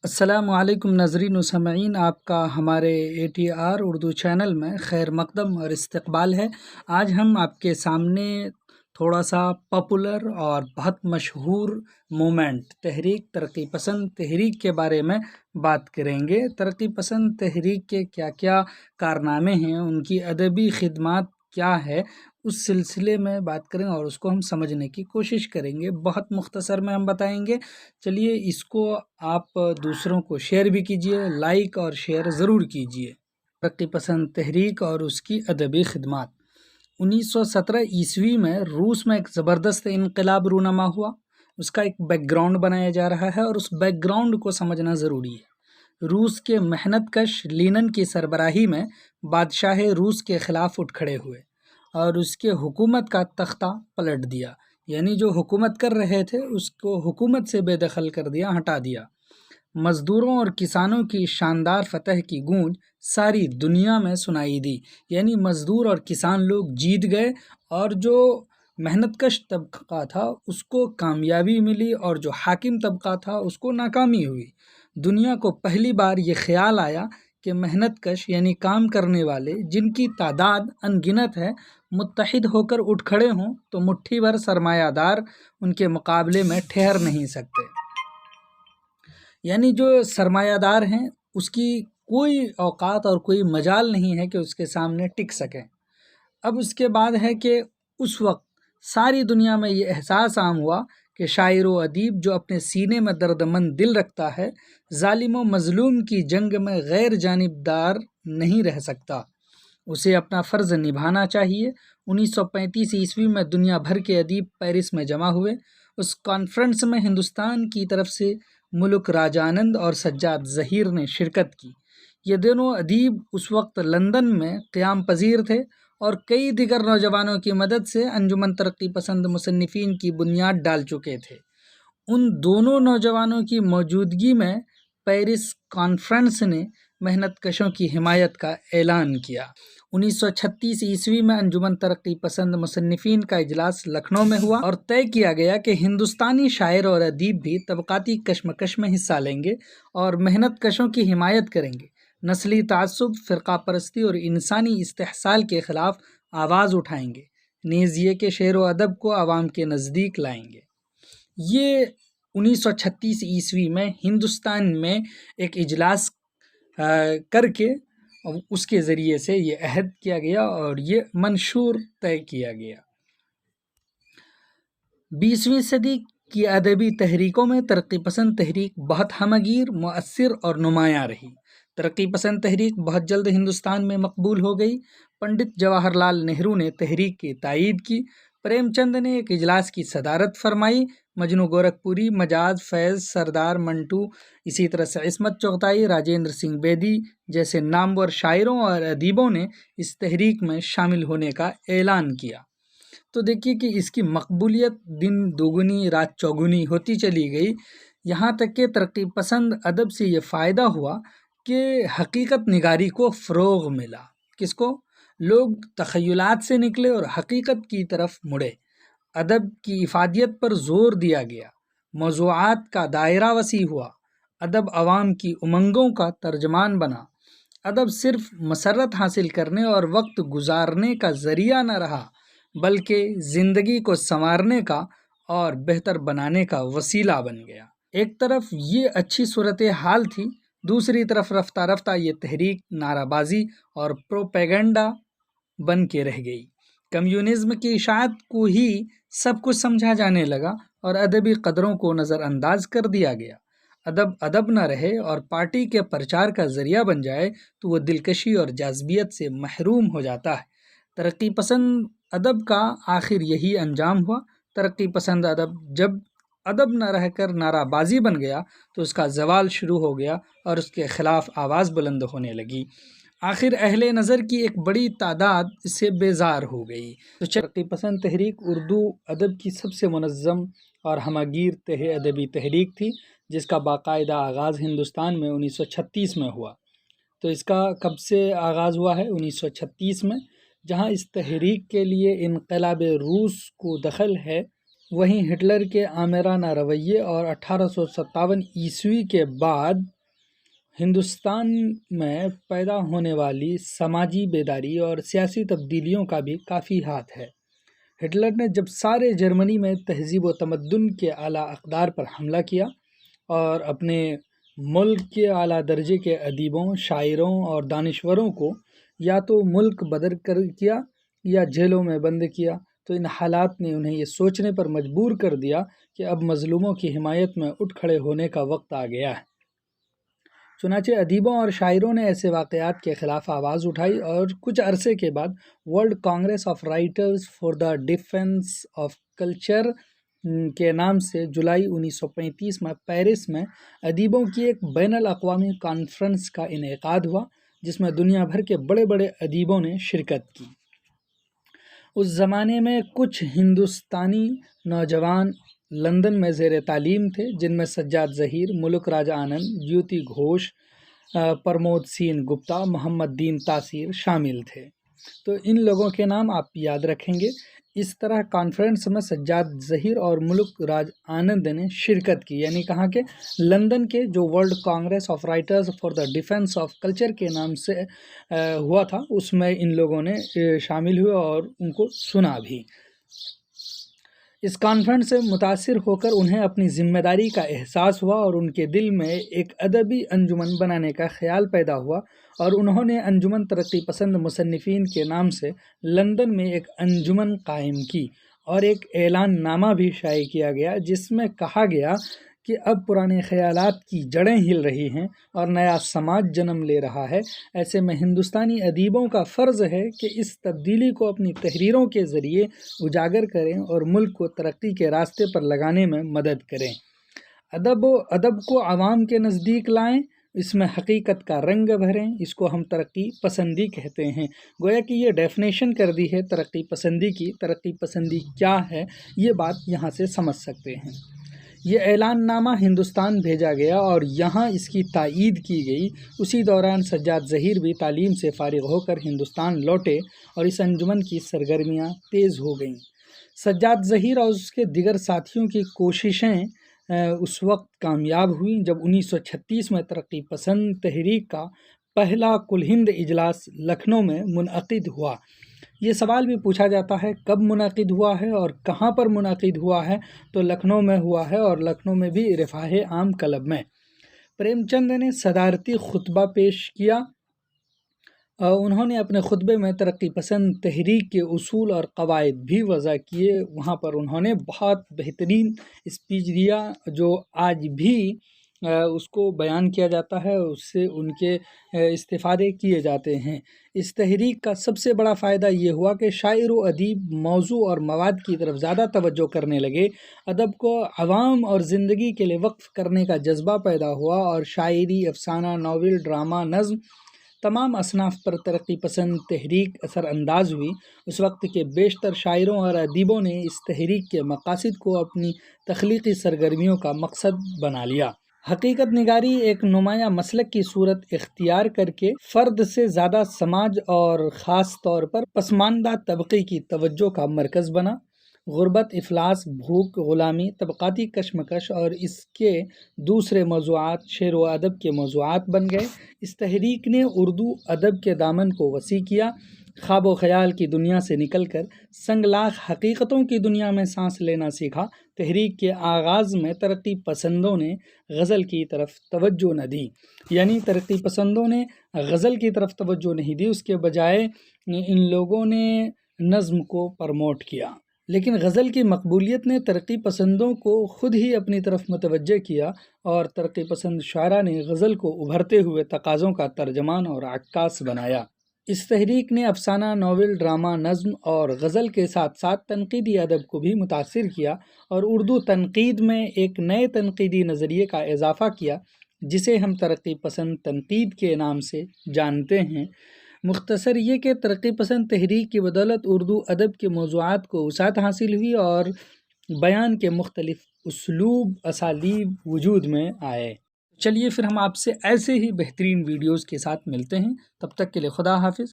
السلام علیکم ناظرین و سامعین، آپ کا ہمارے ATR اردو چینل میں خیر مقدم اور استقبال ہے۔ آج ہم آپ کے سامنے تھوڑا سا پاپولر اور بہت مشہور مومنٹ تحریک ترقی پسند تحریک کے بارے میں بات کریں گے۔ ترقی پسند تحریک کے کیا کیا کارنامے ہیں، ان کی ادبی خدمات کیا ہے، اس سلسلے میں بات کریں اور اس کو ہم سمجھنے کی کوشش کریں گے۔ بہت مختصر میں ہم بتائیں گے۔ چلیے اس کو آپ دوسروں کو شیئر بھی کیجئے، لائک اور شیئر ضرور کیجئے۔ ترقی پسند تحریک اور اس کی ادبی خدمات۔ 1917 عیسوی میں روس میں ایک زبردست انقلاب رونما ہوا۔ اس کا ایک بیک گراؤنڈ بنایا جا رہا ہے اور اس بیک گراؤنڈ کو سمجھنا ضروری ہے۔ روس کے محنت کش لینن کی سربراہی میں بادشاہ روس کے خلاف اٹھ کھڑے ہوئے اور اس کے حکومت کا تختہ پلٹ دیا، یعنی جو حکومت کر رہے تھے اس کو حکومت سے بے دخل کر دیا، ہٹا دیا۔ مزدوروں اور کسانوں کی شاندار فتح کی گونج ساری دنیا میں سنائی دی، یعنی مزدور اور کسان لوگ جیت گئے اور جو محنت کش طبقہ تھا اس کو کامیابی ملی اور جو حاکم طبقہ تھا اس کو ناکامی ہوئی۔ دنیا کو پہلی بار یہ خیال آیا کہ محنت کش یعنی کام کرنے والے، جن کی تعداد ان گنت ہے، متحد ہو کر اٹھ کھڑے ہوں تو مٹھی بھر سرمایہ دار ان کے مقابلے میں ٹھہر نہیں سکتے۔ یعنی جو سرمایہ دار ہیں اس کی کوئی اوقات اور کوئی مجال نہیں ہے کہ اس کے سامنے ٹک سکیں۔ اب اس کے بعد ہے کہ اس وقت ساری دنیا میں یہ احساس عام ہوا کہ شاعر و ادیب جو اپنے سینے میں درد مند دل رکھتا ہے، ظالم و مظلوم کی جنگ میں غیر جانبدار نہیں رہ سکتا، اسے اپنا فرض نبھانا چاہیے۔ 1935 عیسوی میں دنیا بھر کے ادیب پیرس میں جمع ہوئے۔ اس کانفرنس میں ہندوستان کی طرف سے ملک راجانند اور سجاد ظہیر نے شرکت کی۔ یہ دونوں ادیب اس وقت لندن میں قیام پذیر تھے اور کئی دیگر نوجوانوں کی مدد سے انجمن ترقی پسند مصنفین کی بنیاد ڈال چکے تھے۔ ان دونوں نوجوانوں کی موجودگی میں پیرس کانفرنس نے محنت کشوں کی حمایت کا اعلان کیا۔ 1936 عیسوی میں انجمن ترقی پسند مصنفین کا اجلاس لکھنؤ میں ہوا اور طے کیا گیا کہ ہندوستانی شاعر اور ادیب بھی طبقاتی کشمکش میں حصہ لیں گے اور محنت کشوں کی حمایت کریں گے، نسلی تعصب، فرقہ پرستی اور انسانی استحصال کے خلاف آواز اٹھائیں گے، نیز یہ کہ شعر و ادب کو عوام کے نزدیک لائیں گے۔ یہ 1936 عیسوی میں ہندوستان میں ایک اجلاس کر کے اس کے ذریعے سے یہ عہد کیا گیا اور یہ منشور طے کیا گیا۔ 20ویں صدی کی ادبی تحریکوں میں ترقی پسند تحریک بہت ہمہ گیر، مؤثر اور نمایاں رہی۔ ترقی پسند تحریک بہت جلد ہندوستان میں مقبول ہو گئی۔ پنڈت جواہر لال نہرو نے تحریک کی تائید کی۔ پریم چند نے ایک اجلاس کی صدارت فرمائی۔ مجنو گورکھپوری، مجاز فیض، سردار منٹو، اسی طرح سے عصمت چغتائی، راجندر سنگھ بیدی جیسے نامور شاعروں اور ادیبوں نے اس تحریک میں شامل ہونے کا اعلان کیا۔ تو دیکھیے کہ اس کی مقبولیت دن دوگنی رات چوگنی ہوتی چلی گئی، یہاں تک کہ ترقی پسند ادب سے یہ فائدہ ہوا کہ حقیقت نگاری کو فروغ ملا۔ کس کو؟ لوگ تخیلات سے نکلے اور حقیقت کی طرف مڑے۔ ادب کی افادیت پر زور دیا گیا، موضوعات کا دائرہ وسیع ہوا، ادب عوام کی امنگوں کا ترجمان بنا۔ ادب صرف مسرت حاصل کرنے اور وقت گزارنے کا ذریعہ نہ رہا، بلکہ زندگی کو سنوارنے کا اور بہتر بنانے کا وسیلہ بن گیا۔ ایک طرف یہ اچھی صورتحال تھی، دوسری طرف رفتہ رفتہ یہ تحریک نعرہ بازی اور پروپیگنڈا بن کے رہ گئی۔ کمیونزم کی اشاعت کو ہی سب کچھ سمجھا جانے لگا اور ادبی قدروں کو نظر انداز کر دیا گیا۔ ادب ادب نہ رہے اور پارٹی کے پرچار کا ذریعہ بن جائے تو وہ دلکشی اور جاذبیت سے محروم ہو جاتا ہے۔ ترقی پسند ادب کا آخر یہی انجام ہوا۔ ترقی پسند ادب جب ادب نہ رہ کر نعرہ بازی بن گیا تو اس کا زوال شروع ہو گیا اور اس کے خلاف آواز بلند ہونے لگی۔ آخر اہل نظر کی ایک بڑی تعداد اس سے بیزار ہو گئی۔ تو ترقی پسند تحریک اردو ادب کی سب سے منظم اور ہمہ گیر ادبی تحریک تھی، جس کا باقاعدہ آغاز ہندوستان میں 1936 میں ہوا۔ تو اس کا کب سے آغاز ہوا ہے؟ 1936 میں، جہاں اس تحریک کے لیے انقلاب روس کو دخل ہے वहीं हिटलर के आमिराना रवैये और 1857 ईस्वी के बाद हिंदुस्तान में पैदा होने वाली समाजी बेदारी और सियासी तब्दीलियों का भी काफ़ी हाथ है। हिटलर ने जब सारे जर्मनी में तहज़ीब व तमद्दुन के आला अक़दार पर हमला किया और अपने मुल्क के आला दर्जे के अदीबों, शायरों और दानिश्वरों को या तो मुल्क बदर कर किया या जेलों में बंद किया, तो इन हालात ने उन्हें ये सोचने पर मजबूर कर दिया कि अब मज़लूमों की हिमायत में उठ खड़े होने का वक्त आ गया है। चुनांचे अदीबों और शायरों ने ऐसे वाक़यात के ख़िलाफ़ आवाज़ उठाई और कुछ अरसे के बाद world Congress of writers for the defence of culture के नाम से जुलाई 1935 में पेरिस में अदीबों की एक बैनुल अक़वामी कॉन्फ्रेंस का इनेकाद हुआ, जिसमें दुनिया भर के बड़े बड़े अदीबों ने शिरकत की। उस ज़माने में कुछ हिंदुस्तानी नौजवान लंदन में ज़ेर तालीम थे, जिनमें सज्जाद ज़हीर, मुल्क राजा आनंद, ज्योति घोष, प्रमोद सेन गुप्ता, मोहम्मद दीन तासीर शामिल थे। तो इन लोगों के नाम आप याद रखेंगे। इस तरह कॉन्फ्रेंस में सज्जाद ज़हीर और मुल्क राज आनंद ने शिरकत की, यानी कहाँ के लंदन के जो world Congress of writers for the defence of culture के नाम से हुआ था, उसमें इन लोगों ने शामिल हुए और उनको सुना भी। इस कॉन्फ्रेंस से मुतासिर होकर उन्हें अपनी ज़िम्मेदारी का एहसास हुआ और उनके दिल में एक अदबी अंजुमन बनाने का ख्याल पैदा हुआ और उन्होंने अंजुमन तरक्की पसंद मुसन्निफ़ीन के नाम से लंदन में एक अंजुमन कायम की और एक ऐलान नामा भी शाये किया गया, जिसमें कहा गया कि अब पुराने ख़यालात की जड़ें हिल रही हैं और नया समाज जन्म ले रहा है। ऐसे में हिंदुस्तानी अदीबों का फ़र्ज़ है कि इस तब्दीली को अपनी तहरीरों के ज़रिए उजागर करें और मुल्क को तरक्की के रास्ते पर लगाने में मदद करें। अदब को आवाम के नज़दीक लाएं, इसमें हकीकत का रंग भरें, इसको हम तरक्की पसंदी कहते हैं। गोया कि ये डेफिनेशन कर दी है तरक्की पसंदी की। तरक्की पसंदी क्या है, ये बात यहाँ से समझ सकते हैं। ये ऐलान नामा हिंदुस्तान भेजा गया और यहाँ इसकी तायीद की गई। उसी दौरान सज्जाद ज़हीर भी तालीम से फ़ारिग़ होकर हिंदुस्तान लौटे और इस अंजुमन की सरगर्मियाँ तेज़ हो गईं। सज्जाद ज़हीर और उसके दिगर साथियों की कोशिशें उस वक्त कामयाब हुई जब 1936 में तरक्की पसंद तहरीक का पहला कुल हिंद इजलास लखनऊ में मुनअक़िद हुआ। ये सवाल भी पूछा जाता है कब मुनअक़िद हुआ है और कहाँ पर मुनअक़िद हुआ है, तो लखनऊ में हुआ है और लखनऊ में भी रिफ़ाह आम क्लब में। प्रेमचंद ने सदारती खुतबा पेश किया। उन्होंने अपने खुतबे में तरक्की पसंद तहरीक के उसूल और क़वाइद भी वज़ा किए। वहाँ पर उन्होंने बहुत बेहतरीन स्पीच दिया जो आज भी उसको बयान किया जाता है, उससे उनके इस्तिफ़ादे किए जाते हैं। इस तहरीक का सबसे बड़ा फ़ायदा ये हुआ कि शायर व अदीब मौज़ू और मवाद की तरफ ज़्यादा तवज्जो करने लगे। अदब को अवाम और ज़िंदगी के लिए वक्फ़ करने का जज्बा पैदा हुआ और शायरी, अफ़साना, नावल, ड्रामा, नज़्म तमाम असनाफ़ पर तरक्की पसंद तहरीक असरअंदाज हुई। उस वक्त के बेशतर शायरों और अदीबों ने इस तहरीक के मक़ासिद को अपनी तख्लीक़ी सरगर्मियों का मकसद बना लिया। हकीकत निगारी एक नुमाया मसलक की सूरत इख्तियार करके फ़र्द से ज़्यादा समाज और ख़ास तौर पर पसमानदा तबक़े की तवज्जो का मरकज़ बना। गुर्बत, इफ़लास, भूख, ग़ुलामी, तबक़ाती कशमकश और इसके दूसरे मौज़ूआत शेर व अदब के मौज़ूआत बन गए। इस तहरीक ने उर्दू अदब के दामन को वसी किया। ख्वाब व ख़याल की दुनिया से निकलकर संगलाख हकीकतों की दुनिया में सांस लेना सीखा। तहरीक के आगाज़ में तरक्की पसंदों ने गज़ल की तरफ तवज्जो न दी, यानी तरक्की पसंदों ने गज़ल की तरफ तवज्जो नहीं दी, उसके बजाय इन लोगों ने नज़्म को प्रमोट किया। लेकिन गज़ल की मकबूलियत ने तरक्की पसंदों को ख़ुद ही अपनी तरफ मुतवज्जे किया और तरक्की पसंद शायरा ने गज़ल को उभरते हुए तकाज़ों का तर्जमान और अक्कास बनाया। इस तहरीक ने अफ़साना, नावल, ड्रामा, नज़्म और गज़ल के साथ साथ तनक़ीदी अदब को भी मुतासिर किया और उर्दू तनक़ीद में एक नए तनक़ीदी नज़रिए का इजाफ़ा किया, जिसे हम तरक्की पसंद तनक़ीद के नाम से जानते हैं। मुख्तसर ये कि तरक्की पसंद तहरीक की बदौलत उर्दू अदब के मौज़ूआत को वसाअत हासिल हुई और बयान के मुख्तलिफ़ उसलूब असालीब वजूद में आए। चलिए फिर हम आपसे ऐसे ही बेहतरीन वीडियोज़ के साथ मिलते हैं। तब तक के लिए खुदा हाफिज़।